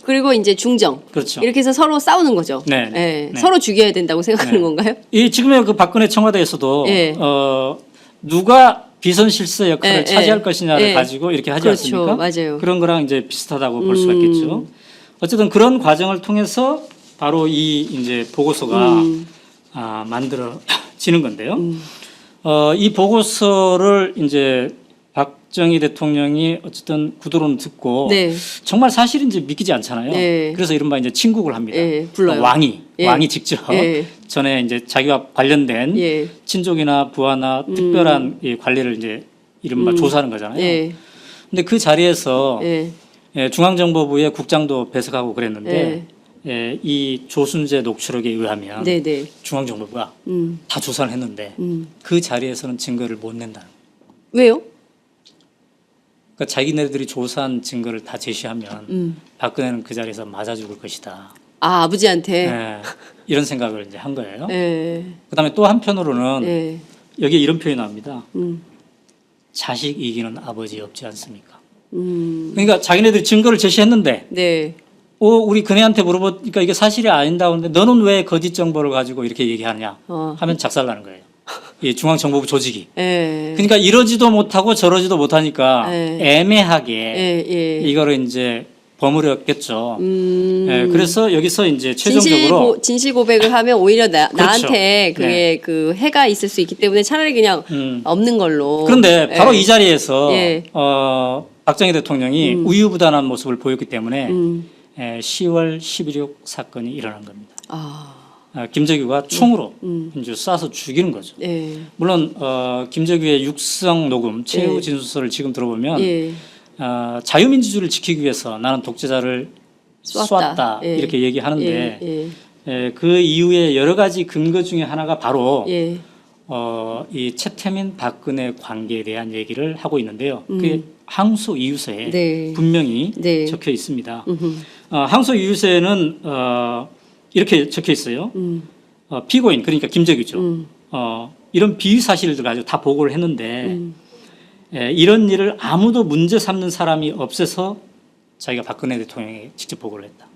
그리고 이제 중정. 그렇죠. 이렇게 해서 서로 싸우는 거죠. 네, 네, 예, 네. 서로 죽여야 된다고 생각하는 네. 건가요? 이 지금의 그 박근혜 청와대에서도 예. 누가 비선 실세 역할을 예, 차지할 예. 것이냐를 예. 가지고 이렇게 하지 그렇죠. 않습니까? 맞아요. 그런 거랑 이제 비슷하다고 볼 수가 있겠죠. 어쨌든 그런 과정을 통해서 바로 이 이제 보고서가 만들어지는 건데요. 이 보고서를 이제 박정희 대통령이 어쨌든 구두로는 듣고 네. 정말 사실인지 믿기지 않잖아요. 네. 그래서 이른바 이제 친국을 합니다. 불러요. 왕이 예. 직접 예. 전에 이제 자기와 관련된 예. 친족이나 부하나 특별한 이 관리를 이제 이른바 조사하는 거잖아요. 예. 근데 그 자리에서 예. 중앙정보부의 국장도 배석하고 그랬는데 이 조순재 녹취록에 의하면 네네. 중앙정보부가 다 조사를 했는데 그 자리에서는 증거를 못 낸다는 거예요. 왜요? 그러니까 자기네들이 조사한 증거를 다 제시하면 박근혜는 그 자리에서 맞아 죽을 것이다. 아, 아버지한테. 예, 이런 생각을 이제 한 거예요. 예. 그다음에 또 한편으로는 예. 여기에 이런 표현이 나옵니다. 자식 이기는 아버지 없지 않습니까? 그러니까 자기네들이 증거를 제시했는데 네. 우리 그네한테 물어보니까 이게 사실이 아닌다 하는데 너는 왜 거짓 정보를 가지고 이렇게 얘기하냐 하면 작살나는 거예요. 이 중앙정보부 조직이. 예. 그러니까 이러지도 못하고 저러지도 못하니까 애매하게 예. 이거를 이제 버무렸겠죠. 예, 그래서 여기서 이제 최종적으로 진실 고백을 하면 오히려 그렇죠. 나한테 그게 그 해가 있을 수 있기 때문에 차라리 그냥 없는 걸로. 그런데 바로 예. 이 자리에서 예. 박정희 대통령이 우유부단한 모습을 보였기 때문에 10월 11.6 사건이 일어난 겁니다. 김재규가 총으로 이제 쏴서 죽이는 거죠. 예. 물론 김재규의 육성 녹음 최후 진술서를 지금 들어보면 예. 자유민주주의를 지키기 위해서 나는 독재자를 쐈다 예. 이렇게 얘기하는데 예. 그 이후에 여러 가지 근거 중에 하나가 바로 예. 이 최태민 박근혜 관계에 대한 얘기를 하고 있는데요. 그게 항소 이유서에 네. 분명히 네. 적혀 있습니다. 항소 이유서에는 이렇게 적혀 있어요. 피고인 그러니까 김재규죠. 이런 비위 사실들 가지고 다 보고를 했는데 이런 일을 아무도 문제 삼는 사람이 없어서 자기가 박근혜 대통령에게 직접 보고를 했다.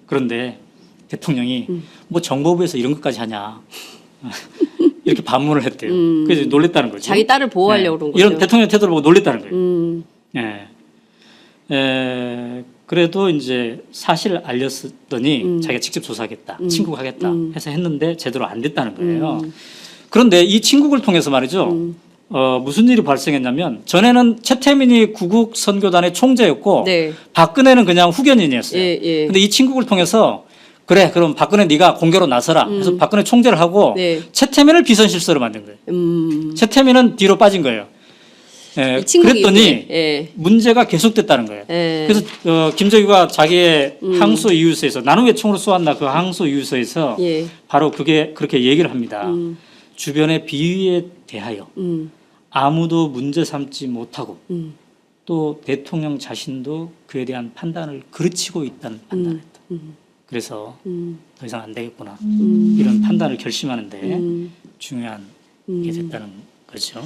그런데 대통령이 뭐 정보부에서 이런 것까지 하냐 이렇게 반문을 했대요. 그래서 놀랬다는 거죠. 자기 딸을 보호하려고 그런 거죠. 이런 대통령 태도를 보고 놀랬다는 거예요. 그래도 이제 사실을 알렸더니 자기가 직접 조사하겠다, 친국하겠다 해서 했는데 제대로 안 됐다는 거예요. 그런데 이 친국을 통해서 말이죠. 무슨 일이 발생했냐면 전에는 최태민이 구국 선교단의 총재였고 네. 박근혜는 그냥 후견인이었어요. 예. 근데 이 친국을 통해서 그래 그럼 박근혜 네가 공개로 나서라 해서 박근혜 총재를 하고 네. 최태민을 비선실세로 만든 거예요. 최태민은 뒤로 빠진 거예요. 이 친구가 그랬더니 예. 문제가 계속됐다는 거예요. 예. 그래서 김재규가 자기의 항소 이유서에서 나는 왜 총으로 쏘았나 그 항소 이유서에서 예. 바로 그렇게 얘기를 합니다. 주변의 비위에 대하여 아무도 문제 삼지 못하고 또 대통령 자신도 그에 대한 판단을 그르치고 있다는 판단을 했다. 그래서 더 이상 안 되겠구나 이런 판단을 결심하는데 중요한 게 됐다는 거죠.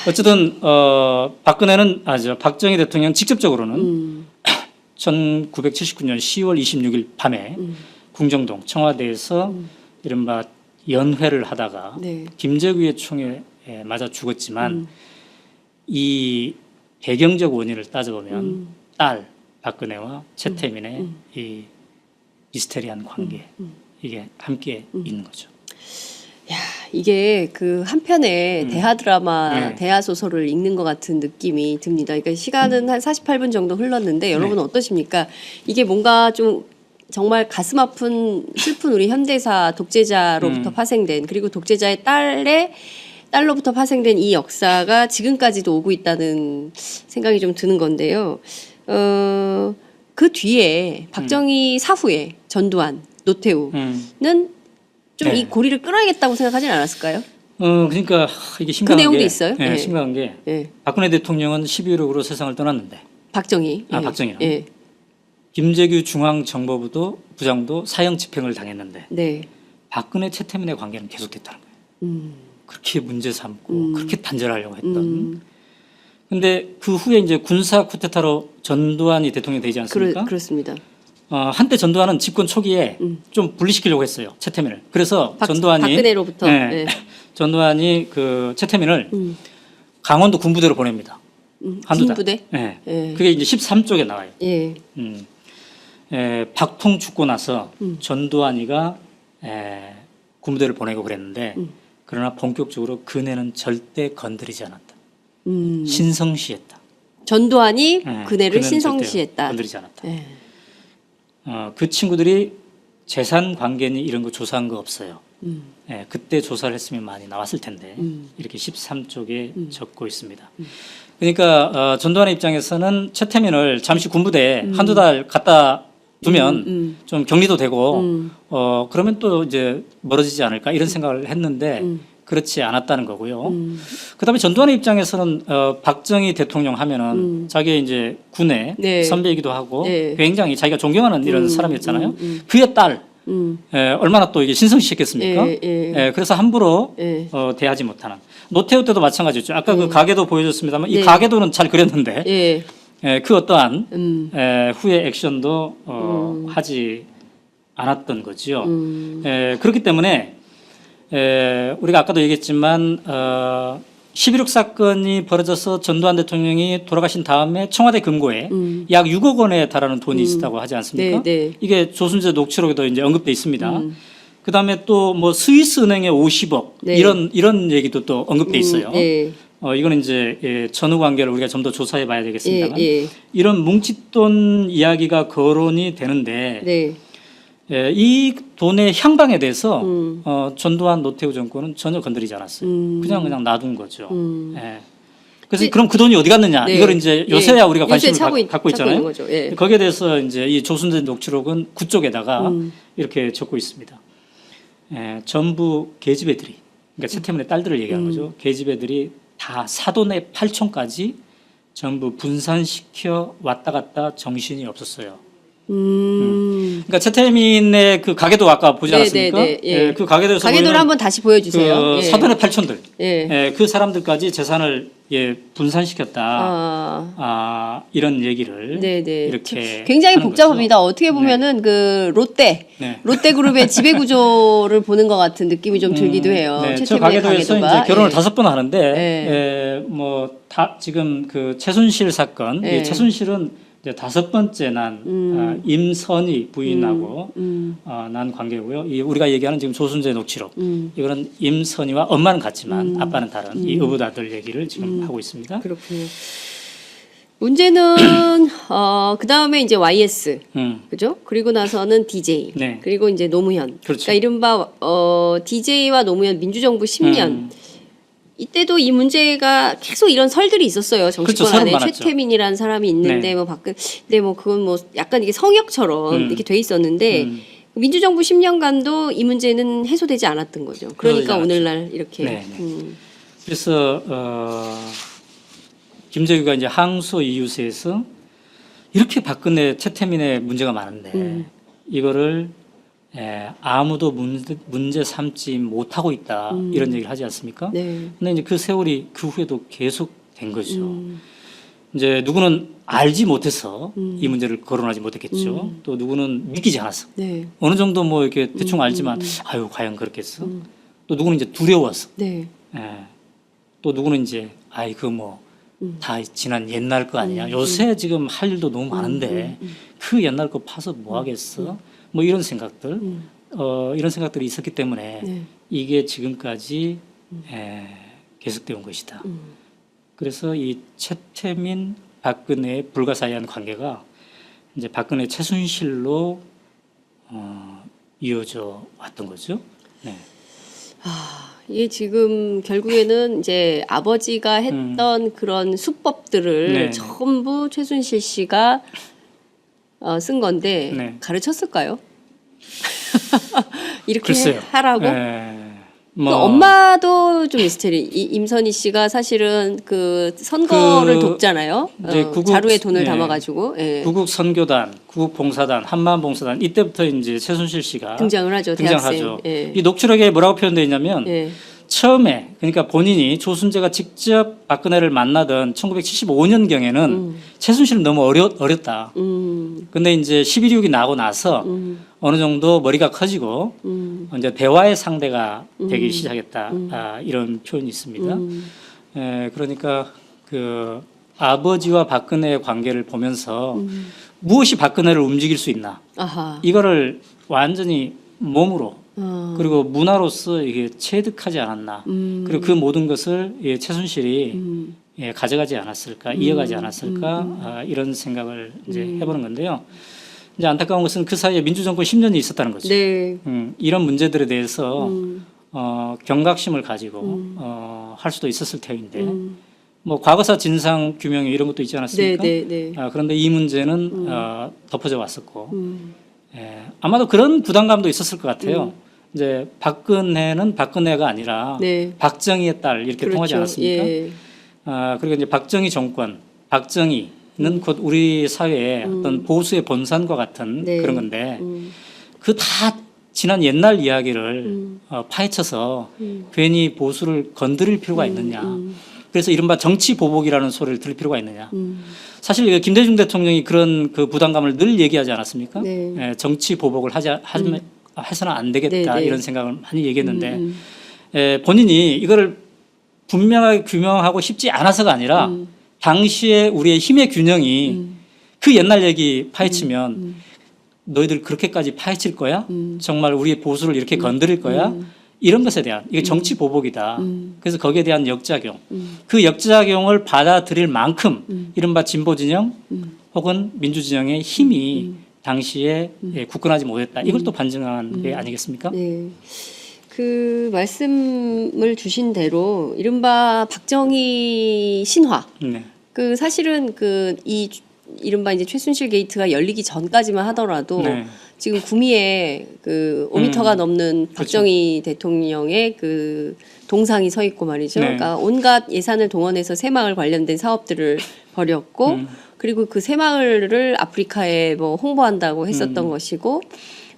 어쨌든 박정희 대통령 직접적으로는 1979년 10월 26일 밤에 궁정동 청와대에서 이른바 연회를 하다가 네. 김재규의 총에 맞아 죽었지만 이 배경적 원인을 따져보면 딸 박근혜와 최태민의 이 미스테리한 관계 이게 함께 있는 거죠. 야, 이게 그 한편의 대하 드라마, 네. 대하 소설을 읽는 것 같은 느낌이 듭니다. 그러니까 시간은 한 48분 정도 흘렀는데 여러분은 어떠십니까? 이게 뭔가 좀 정말 가슴 아픈 슬픈 우리 현대사 독재자로부터 파생된 그리고 독재자의 딸로부터 파생된 이 역사가 지금까지도 오고 있다는 생각이 좀 드는 건데요. 그 뒤에 박정희 사후에 전두환, 노태우는 좀 이 네. 고리를 끊어야겠다고 생각하진 않았을까요? 그러니까 이게 심각한 내용도 게 있어요? 예. 심각한 게 예. 박근혜 대통령은 12.16으로 세상을 떠났는데 박정희. 예. 박정희요. 예. 김재규 중앙정보부도 부장도 사형 집행을 당했는데 네. 박근혜 최태민의 관계는 계속됐다는 거예요. 그렇게 문제 삼고 그렇게 단절하려고 했던. 근데 그 후에 이제 군사 쿠데타로 전두환이 대통령이 되지 않습니까? 그렇습니다. 한때 전두환은 집권 초기에 좀 분리시키려고 했어요. 최태민을. 그래서 전두환이 박근혜로부터. 예. 전두환이 그 최태민을 강원도 군부대로 보냅니다. 한두 달. 군부대? 네. 예. 그게 이제 13쪽에 나와요. 예. 박통 죽고 나서 전두환이가 군부대를 보내고 그랬는데 그러나 본격적으로 그네는 절대 건드리지 않았다. 신성시했다. 전두환이 그네는 그네를 절대 신성시했다. 건드리지 않았다. 예. 그 친구들이 재산 관계니 이런 거 조사한 거 없어요. 그때 조사를 했으면 많이 나왔을 텐데 이렇게 13쪽에 적고 있습니다. 그러니까 전두환의 입장에서는 최태민을 잠시 군부대에 한두 달 갖다 두면 좀 격리도 되고 그러면 또 이제 멀어지지 않을까 이런 생각을 했는데 그렇지 않았다는 거고요. 그다음에 전두환의 입장에서는 박정희 대통령 하면은 자기의 이제 군의 네. 선배이기도 하고 네. 굉장히 자기가 존경하는 이런 사람이었잖아요. 그의 딸 얼마나 또 이게 신성시했겠습니까? 그래서 함부로 대하지 못하는. 노태우 때도 마찬가지였죠. 아까 그 가계도 보여줬습니다만 이 네. 가계도는 잘 그렸는데 그 어떠한 후의 액션도 하지 않았던 거죠. 그렇기 때문에 우리가 아까도 얘기했지만 11.6 사건이 벌어져서 전두환 대통령이 돌아가신 다음에 청와대 금고에 약 6억 원에 달하는 돈이 있었다고 하지 않습니까? 네, 네. 이게 조순재 녹취록에도 이제 언급돼 있습니다. 그다음에 또 뭐 스위스 은행에 50억 네. 이런 얘기도 또 언급돼 있어요. 네. 이거는 이제 전후 관계를 우리가 좀 더 조사해 봐야 되겠습니다만 예. 이런 뭉칫돈 이야기가 거론이 되는데 네. 이 돈의 향방에 대해서 전두환 노태우 정권은 전혀 건드리지 않았어요. 그냥 놔둔 거죠. 그래서 그럼 그 돈이 어디 갔느냐? 네. 이걸 이제 요새야 우리가 요새 관심을 갖고 있잖아요. 거죠. 예. 거기에 대해서 이제 이 조순재 녹취록은 그쪽에다가 이렇게 적고 있습니다. 전부 계집애들이, 그러니까 최태민의 딸들을 얘기하는 거죠. 계집애들이 다 사돈의 8촌까지 전부 분산시켜 왔다 갔다 정신이 없었어요. 그러니까 최태민의 그 가계도 아까 보지 않았습니까? 그 가계도에서 가계도를 한번 다시 보여주세요. 그 사돈의 8촌들, 예. 그 사람들까지 재산을 분산시켰다. 이런 얘기를 이렇게 굉장히 하는 복잡합니다. 거죠. 어떻게 보면은 그 롯데그룹의 지배 구조를 보는 것 같은 느낌이 좀 들기도 해요. 저 가계도에서 이제 결혼을 5번 하는데 지금 그 최순실 사건, 이 최순실은 이제 5번째 난 임선희 부인하고 난 관계고요. 이 우리가 얘기하는 지금 조순재 녹취록, 이거는 임선희와 엄마는 같지만 아빠는 다른 이 의붓아들 얘기를 지금 하고 있습니다. 그렇군요. 문제는 그 다음에 이제 YS, 그죠? 그리고 나서는 DJ, 네. 그리고 이제 노무현. 그렇죠. 그러니까 이른바 DJ와 노무현 민주정부 10년. 이때도 이 문제가 계속 이런 설들이 있었어요. 정치권 그렇죠. 안에 많았죠. 최태민이라는 사람이 있는데 근데 뭐 그건 뭐 약간 이게 성역처럼 이렇게 돼 있었는데 민주정부 10년간도 이 문제는 해소되지 않았던 거죠. 그러니까 오늘날 이렇게. 그래서 김재규가 이제 항소 이유서에서 이렇게 박근혜 최태민의 문제가 많은데 이거를 아무도 문제 삼지 못하고 있다 이런 얘기를 하지 않습니까? 네. 근데 이제 그 세월이 그 후에도 계속 된 거죠. 이제 누구는 알지 못해서 이 문제를 거론하지 못했겠죠. 또 누구는 믿기지 않았어. 네. 어느 정도 뭐 이렇게 대충 알지만 아유 과연 그렇겠어. 또 누구는 이제 두려웠어. 네. 또 누구는 이제 아이 그 뭐 다 지난 옛날 거 아니야. 요새 지금 할 일도 너무 많은데 그 옛날 거 파서 뭐 하겠어. 뭐 이런 생각들, 이런 생각들이 있었기 때문에 이게 지금까지 계속되어 온 것이다. 그래서 이 최태민, 박근혜의 불가사의한 관계가 이제 박근혜 최순실로 이어져 왔던 거죠. 네. 이게 지금 결국에는 이제 아버지가 했던 그런 수법들을 전부 최순실 씨가 쓴 건데 가르쳤을까요? 이렇게 글쎄요. 하라고? 뭐 그 엄마도 좀 미스테리. 임선희 씨가 사실은 그 선거를 돕잖아요. 자루에 돈을 담아가지고 구국 선교단, 구국 봉사단, 한마음 봉사단 이때부터 이제 최순실 씨가 등장을 하죠. 등장하죠. 이 녹취록에 뭐라고 표현되어 있냐면 처음에 그러니까 본인이 조순재가 직접 박근혜를 만나던 1975년 경에는 최순실은 너무 어렸다. 근데 이제 11.6이 나고 나서 어느 정도 머리가 커지고 이제 대화의 상대가 되기 시작했다. 이런 표현이 있습니다. 그러니까 그 아버지와 박근혜의 관계를 보면서 무엇이 박근혜를 움직일 수 있나? 이거를 완전히 몸으로 그리고 문화로서 이게 체득하지 않았나? 그리고 그 모든 것을 최순실이 가져가지 않았을까, 이어가지 않았을까 이런 생각을 이제 해보는 건데요. 이제 안타까운 것은 그 사이에 민주정권 10년이 있었다는 거죠. 네. 이런 문제들에 대해서 경각심을 가지고 할 수도 있었을 테인데 뭐 과거사 진상 규명 이런 것도 있지 않았습니까? 그런데 이 문제는 덮어져 왔었고 아마도 그런 부담감도 있었을 것 같아요. 이제 박근혜는 박근혜가 아니라 네. 박정희의 딸 이렇게 통하지 그렇죠. 않았습니까? 예. 그리고 이제 박정희 정권, 박정희는 곧 우리 사회의 어떤 보수의 본산과 같은 네. 그런 건데 그 다 지난 옛날 이야기를 파헤쳐서 괜히 보수를 건드릴 필요가 있느냐. 그래서 이른바 정치 보복이라는 소리를 들을 필요가 있느냐. 사실 김대중 대통령이 그런 그 부담감을 늘 얘기하지 않았습니까? 네. 예, 정치 보복을 해서는 안 되겠다 네, 네. 이런 생각을 많이 얘기했는데 본인이 이거를 분명하게 규명하고 싶지 않아서가 아니라 당시에 우리의 힘의 균형이 그 옛날 얘기 파헤치면 너희들 그렇게까지 파헤칠 거야? 정말 우리의 보수를 이렇게 건드릴 거야? 이런 것에 대한 이게 정치 보복이다. 그래서 거기에 대한 역작용, 그 역작용을 받아들일 만큼 이른바 진보 진영 혹은 민주 진영의 힘이 당시에 굳건하지 못했다. 이걸 또 반증한 게 아니겠습니까? 네. 그 말씀을 주신 대로 이른바 박정희 신화. 네. 그 사실은 그 이른바 이제 최순실 게이트가 열리기 전까지만 하더라도 네. 지금 구미에 그 5m가 넘는 박정희 대통령의 그 동상이 서 있고 말이죠. 네. 그러니까 온갖 예산을 동원해서 새마을 관련된 사업들을 벌였고 그리고 그 새마을을 아프리카에 뭐 홍보한다고 했었던 것이고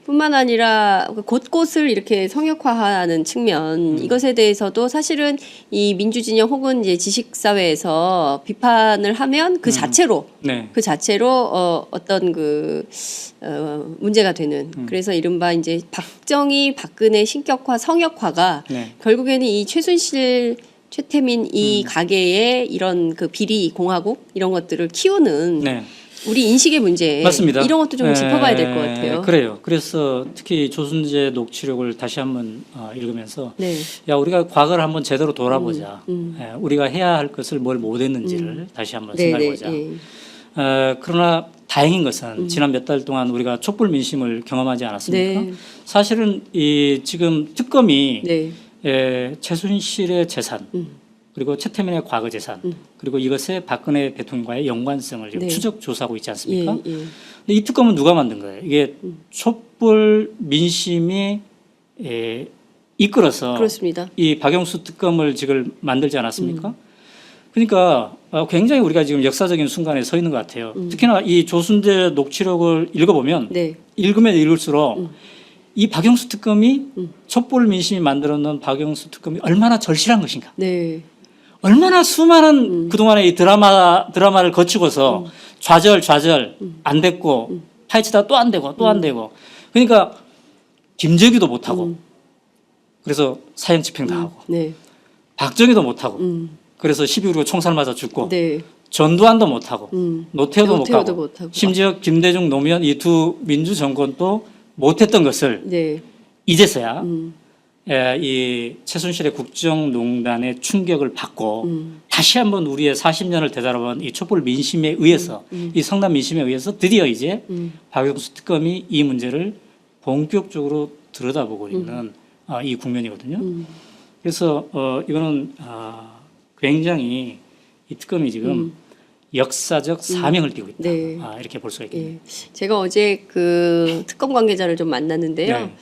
뿐만 아니라 곳곳을 이렇게 성역화하는 측면 이것에 대해서도 사실은 이 민주진영 혹은 이제 지식사회에서 비판을 하면 그 자체로 네. 그 자체로 어떤 문제가 되는 그래서 이른바 이제 박정희 박근혜 신격화 성역화가 네. 결국에는 이 최순실 최태민 이 가계의 이런 그 비리 공화국 이런 것들을 키우는 네. 우리 인식의 문제 맞습니다. 이런 것도 좀 짚어봐야 될 것 같아요. 그래요. 그래서 특히 조순재 녹취록을 다시 한번 읽으면서 네. 야 우리가 과거를 한번 제대로 돌아보자. 우리가 해야 할 것을 뭘 못했는지를 다시 한번 생각해보자. 그러나 다행인 것은 지난 몇 달 동안 우리가 촛불 민심을 경험하지 않았습니까? 네. 사실은 이 지금 특검이 네. 최순실의 재산 그리고 최태민의 과거 재산 그리고 이것에 박근혜 대통령과의 연관성을 지금 네. 추적 조사하고 있지 않습니까? 예, 예. 근데 이 특검은 누가 만든 거예요? 이게 촛불 민심이 이끌어서 그렇습니다. 이 박영수 특검을 지금 만들지 않았습니까? 그러니까 굉장히 우리가 지금 역사적인 순간에 서 있는 것 같아요. 특히나 이 조순재 녹취록을 읽어보면 네. 읽으면 읽을수록 이 박영수 특검이 촛불 민심이 만들어놓은 박영수 특검이 얼마나 절실한 것인가. 네. 얼마나 수많은 그동안의 이 드라마를 거치고서 좌절 안 됐고 파헤치다 또 안 되고 또 안 되고 그러니까 김재규도 못하고 그래서 사형 집행 당하고 네. 박정희도 못하고 그래서 12.19 총살 맞아 죽고 네. 전두환도 못하고 노태우도 노태우도 못하고 못하고. 심지어 김대중 노무현 이 두 민주 정권도 못했던 것을 네. 이제서야 이 최순실의 국정농단의 충격을 받고 다시 한번 우리의 40년을 되돌아본 이 촛불 민심에 의해서 이 성남 민심에 의해서 드디어 이제 박영수 특검이 이 문제를 본격적으로 들여다보고 있는 이 국면이거든요. 그래서 이거는 굉장히 이 특검이 지금 역사적 사명을 띠고 있다. 네. 이렇게 볼 수가 있겠네요. 예. 제가 어제 그 특검 관계자를 좀 만났는데요. 네.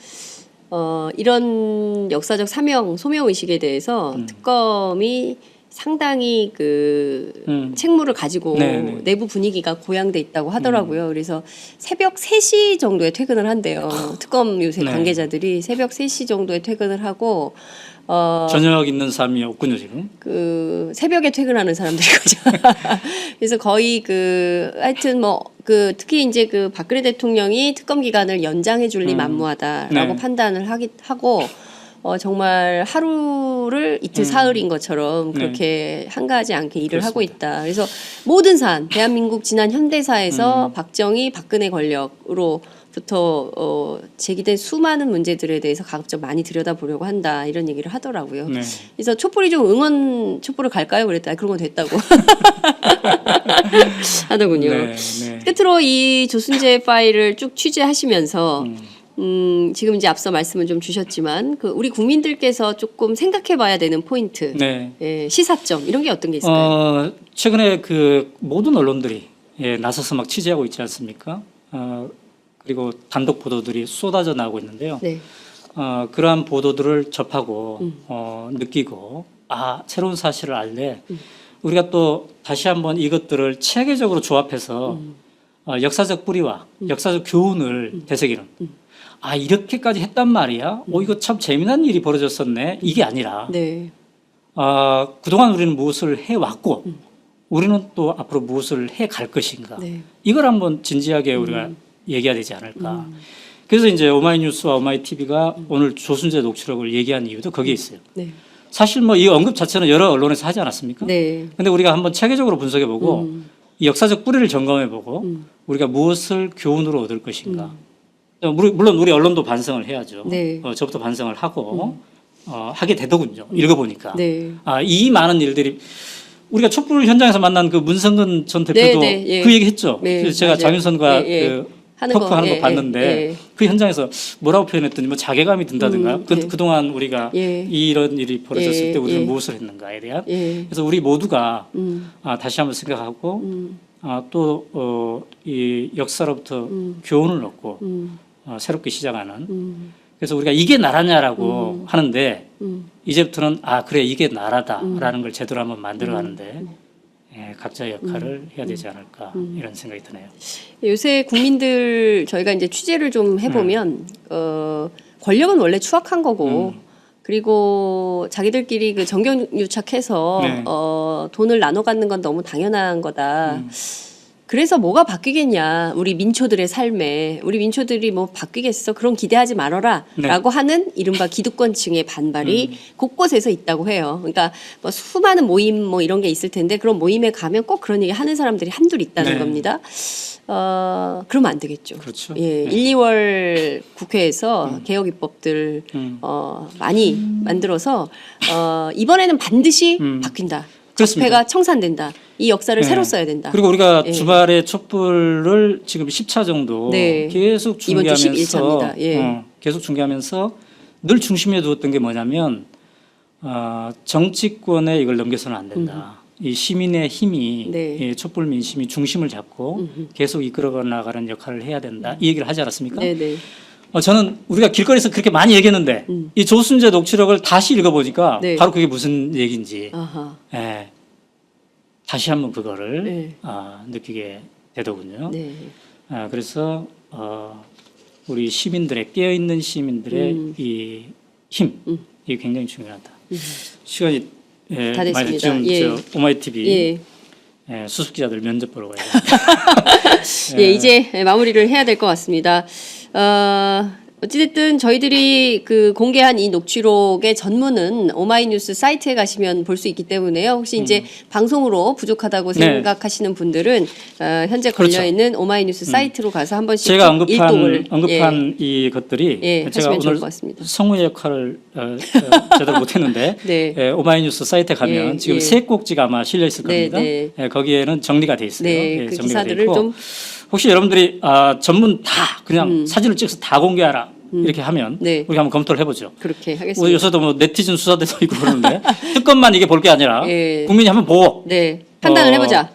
이런 역사적 사명, 소명 의식에 대해서 특검이 상당히 그 책무를 가지고 네. 내부 분위기가 고양돼 있다고 하더라고요. 그래서 새벽 3시 정도에 퇴근을 한대요. 특검 요새 네. 관계자들이 새벽 3시 정도에 퇴근을 하고 저녁 있는 삶이 없군요 지금. 그 새벽에 퇴근하는 사람들이 거죠. 그래서 거의 그 하여튼 뭐 그 특히 이제 그 박근혜 대통령이 특검 기간을 연장해 줄 리 만무하다라고 네. 판단을 하고 정말 하루를 이틀 사흘인 것처럼 네. 그렇게 한가하지 않게 일을 그렇습니다. 하고 있다. 그래서 모든 사안, 대한민국 지난 현대사에서 박정희, 박근혜 권력으로부터 제기된 수많은 문제들에 대해서 가급적 많이 들여다보려고 한다. 이런 얘기를 하더라고요. 네. 그래서 촛불이 좀 응원 촛불을 갈까요? 그랬더니 그런 건 됐다고 하더군요. 네, 네. 끝으로 이 조순재 파일을 쭉 취재하시면서 지금 이제 앞서 말씀을 좀 주셨지만 그 우리 국민들께서 조금 생각해봐야 되는 포인트, 네. 예, 시사점 이런 게 어떤 게 있을까요? 최근에 그 모든 언론들이 나서서 막 취재하고 있지 않습니까? 그리고 단독 보도들이 쏟아져 나오고 있는데요. 네, 그러한 보도들을 접하고 느끼고 새로운 사실을 알래 우리가 또 다시 한번 이것들을 체계적으로 조합해서 역사적 뿌리와 역사적 교훈을 되새기는 이렇게까지 했단 말이야. 이거 참 재미난 일이 벌어졌었네. 이게 아니라 네. 그동안 우리는 무엇을 해왔고 우리는 또 앞으로 무엇을 해갈 것인가. 네. 이걸 한번 진지하게 우리가 얘기해야 되지 않을까. 그래서 이제 오마이뉴스와 오마이TV가 오늘 조순재 녹취록을 얘기한 이유도 거기에 있어요. 네. 사실 뭐 이 언급 자체는 여러 언론에서 하지 않았습니까? 네. 근데 우리가 한번 체계적으로 분석해보고 이 역사적 뿌리를 점검해보고 우리가 무엇을 교훈으로 얻을 것인가. 물론 우리 언론도 반성을 해야죠. 네. 저부터 반성을 하고 하게 되더군요. 읽어보니까. 네. 이 많은 일들이 우리가 촛불 현장에서 만난 그 문성근 전 대표도 네, 네, 예. 그 얘기 했죠. 네, 그래서 제가 맞아요. 장윤선과 예. 하는 토크하는 거, 거 봤는데 그 현장에서 뭐라고 표현했더니 뭐 자괴감이 든다든가 그동안 우리가 이런 일이 벌어졌을 때 우리는 무엇을 했는가에 대한 그래서 우리 모두가 다시 한번 생각하고 또 이 역사로부터 교훈을 얻고 새롭게 시작하는 그래서 우리가 이게 나라냐라고 하는데 이제부터는 그래 이게 나라다라는 걸 제대로 한번 만들어가는데 각자의 역할을 해야 되지 않을까 이런 생각이 드네요. 요새 국민들 저희가 이제 취재를 좀 해보면 권력은 원래 추악한 거고 그리고 자기들끼리 그 정경유착해서 네. 돈을 나눠 갖는 건 너무 당연한 거다. 그래서 뭐가 바뀌겠냐 우리 민초들의 삶에 우리 민초들이 뭐 바뀌겠어 그런 기대하지 말아라 네. 라고 하는 이른바 기득권층의 반발이 곳곳에서 있다고 해요. 그러니까 뭐 수많은 모임 뭐 이런 게 있을 텐데 그런 모임에 가면 꼭 그런 얘기 하는 사람들이 한둘 있다는 네. 겁니다. 그러면 안 되겠죠. 그렇죠. 예, 네. 1, 2월 국회에서 개혁 입법들 많이 만들어서 이번에는 반드시 바뀐다. 그렇습니다. 적폐가 청산된다. 이 역사를 새로 써야 된다. 그리고 우리가 예. 주말에 촛불을 지금 10차 정도 네. 계속 이번 주 중계하면서 11차입니다. 예. 계속 중계하면서 늘 중심에 두었던 게 뭐냐면 정치권에 이걸 넘겨서는 안 된다. 이 시민의 힘이 네. 이 촛불 민심이 중심을 잡고 계속 이끌어 나가는 역할을 해야 된다. 이 얘기를 하지 않았습니까? 네네. 저는 우리가 길거리에서 그렇게 많이 얘기했는데 이 조순재 녹취록을 다시 읽어보니까 네. 바로 그게 무슨 얘기인지 아하. 다시 한번 그거를 네. 느끼게 되더군요. 네. 그래서 우리 시민들의 깨어있는 시민들의 이 힘, 이게 굉장히 중요하다. 시간이 다 됐습니다. 많이 지금 예. 오마이TV 수습 기자들 면접 보러 가야 돼. 예, 이제 마무리를 해야 될 것 같습니다. 어찌됐든 저희들이 그 공개한 이 녹취록의 전문은 오마이뉴스 사이트에 가시면 볼 수 있기 때문에요. 혹시 이제 방송으로 부족하다고 네. 생각하시는 분들은 현재 그렇죠. 걸려있는 오마이뉴스 사이트로 가서 한 번씩 제가 일독을 언급한 이 것들이 제가 하시면 좋을 오늘 것 같습니다. 성우의 역할을 제대로 못했는데 네. 오마이뉴스 사이트에 가면 예, 지금 예. 세 꼭지가 아마 실려 있을 네, 겁니다. 네. 거기에는 정리가 돼 있어요. 네, 그 정리가 돼 기사들을 있고 좀 혹시 여러분들이 전문 다 그냥 사진을 찍어서 다 공개하라 이렇게 하면 네. 우리 한번 검토를 해보죠. 그렇게 하겠습니다. 요새도 뭐 네티즌 수사대도 있고 그러는데 특검만 이게 볼 게 아니라 예. 국민이 한번 보고 네, 판단을 해보자.